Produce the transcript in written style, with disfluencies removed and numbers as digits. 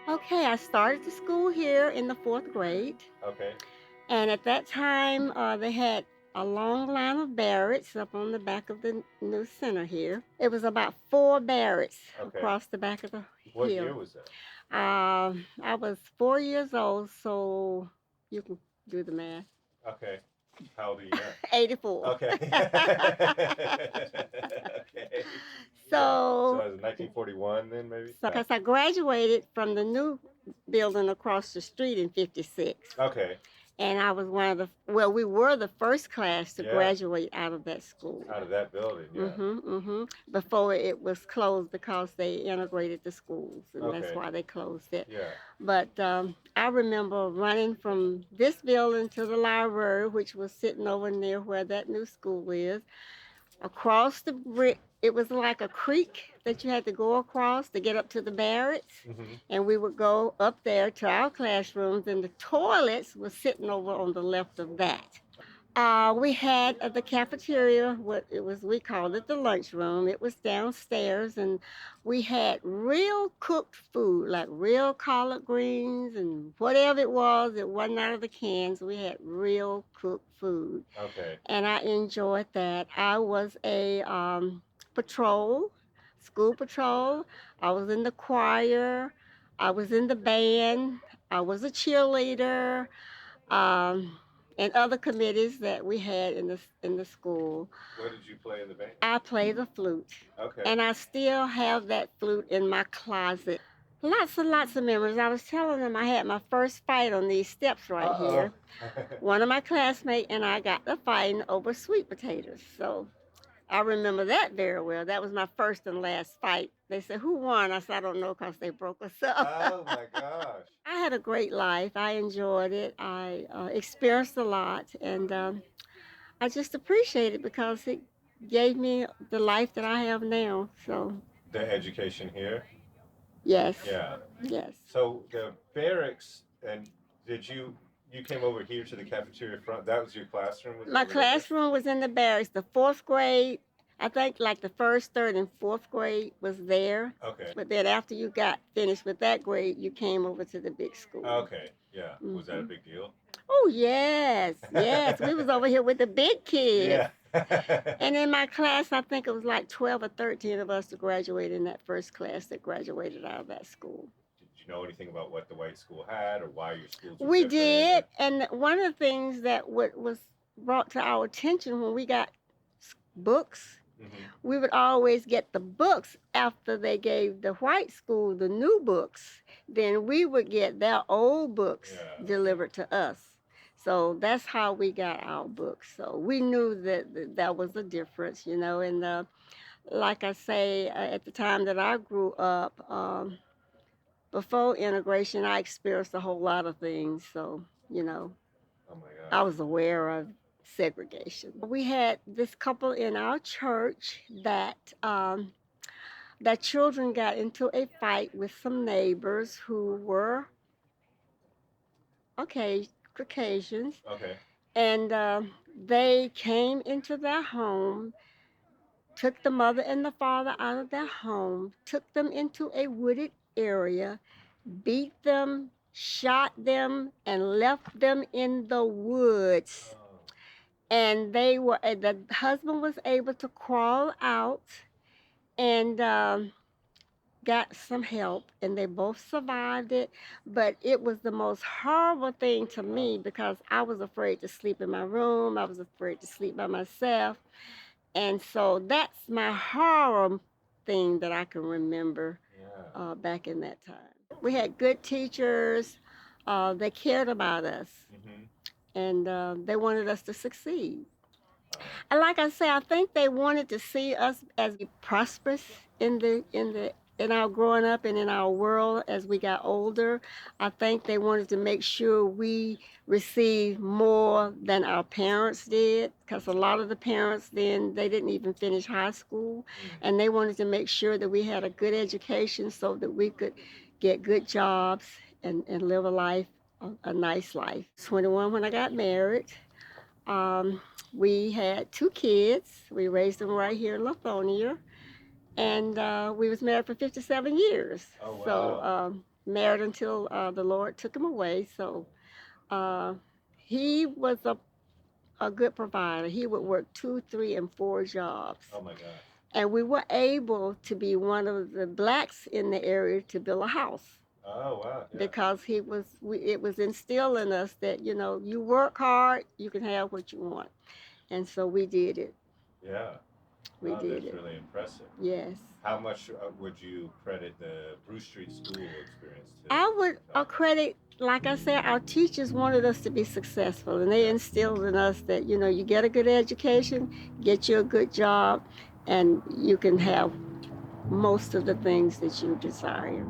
Okay, I started the school here in the fourth grade, Okay. and at that time, they had a long line of barracks up on the back of the new center here. It was about four barracks Okay. across the back of the What hill. year was that? I was 4 years old, so you can do the math. Okay. How old are you now? 84. Okay. Okay. Yeah. So So, it was 1941 then, maybe? because I graduated from the new building across the street in 56. Okay. And I was well, we were the first class to Yeah. graduate out of that school. Out of that building, yeah. Before it was closed because they integrated the schools, and that's Okay. why they closed it. Yeah. But I remember running from this building to the library, which was sitting over near where that new school is, across the bridge. It was like a creek that you had to go across to get up to the barracks. Mm-hmm. And we would go up there to our classrooms, and the toilets were sitting over on the left of that. We had the cafeteria, what it was, we called it the lunchroom. It was downstairs, and we had real cooked food, like real collard greens and whatever it wasn't out of the cans. We had real cooked food, Okay. and I enjoyed that. I was a patrol, school patrol. I was in the choir. I was in the band. I was a cheerleader. Um, and other committees that we had in the school. What did you play in the band? I play the flute, Okay. and I still have that flute in my closet. Lots and lots of memories. I was telling them I had my first fight on these steps right Uh-oh. here. One of my classmates and I got to fighting over sweet potatoes. So I remember that very well. That was my first and last fight. They said, "Who won?" I said, "I don't know," because they broke us up. Oh my gosh. I had a great life. I enjoyed it. I experienced a lot, and I just appreciate it because it gave me the life that I have now. So, The education here? yes, Yeah. yes. So the barracks, and you came over here to the cafeteria front? That was your classroom? Was My over there? classroom was in the barracks. The fourth grade, I think like the first, third, and fourth grade was there. Okay. But then after you got finished with that grade, you came over to the big school. Okay. Yeah. Was that a hmm big deal? Oh, yes, yes. We was over here with the big kids. Yeah. And in my class, I think it was like 12 or 13 of us to graduate in that first class that graduated out of that school. Did you know anything about what the white school had or why your schools were We different? did, and one of the things that was brought to our attention when we got books, we would always get the books after they gave the white school the new books. Then we would get their old books delivered to us. So that's how we got our books. So we knew that was a difference, And like I say, at the time that I grew up, before integration, I experienced a whole lot of things. So, Oh my I God. was aware of segregation. We had this couple in our church that children got into a fight with some neighbors who were Caucasians, Okay. and they came into their home, took the mother and the father out of their home, took them into a wooded area, beat them, shot them, and left them in the woods. Oh. And the husband was able to crawl out and got some help, and they both survived it. But it was the most horrible thing to me because I was afraid to sleep in my room. I was afraid to sleep by myself. And so that's my horror thing that I can remember back in that time. We had good teachers. They cared about us, and they wanted us to succeed. And like I say, I think they wanted to see us as prosperous in our growing up and in our world as we got older. I think they wanted to make sure we received more than our parents did, because a lot of the parents then they didn't even finish high school, and they wanted to make sure that we had a good education so that we could get good jobs and live a life, a nice life. 21 when I got married. Um, we had two kids. We raised them right here in Lithonia, and we was married for 57 years. Oh, wow. So married until the Lord took him away. So uh, he was a good provider. He would work 2, 3, and 4 jobs. Oh my gosh. And we were able to be one of the blacks in the area to build a house. Oh wow. Yeah. Because it was instilled in us that, you know, you work hard, you can have what you want. And so we did it. Yeah. We Wow, did that's it. really impressive. Yes. How much would you credit the Bruce Street School experience to? I would credit, like I said, our teachers wanted us to be successful, and they instilled in us that, you know, you get a good education, get you a good job, and you can have most of the things that you desire.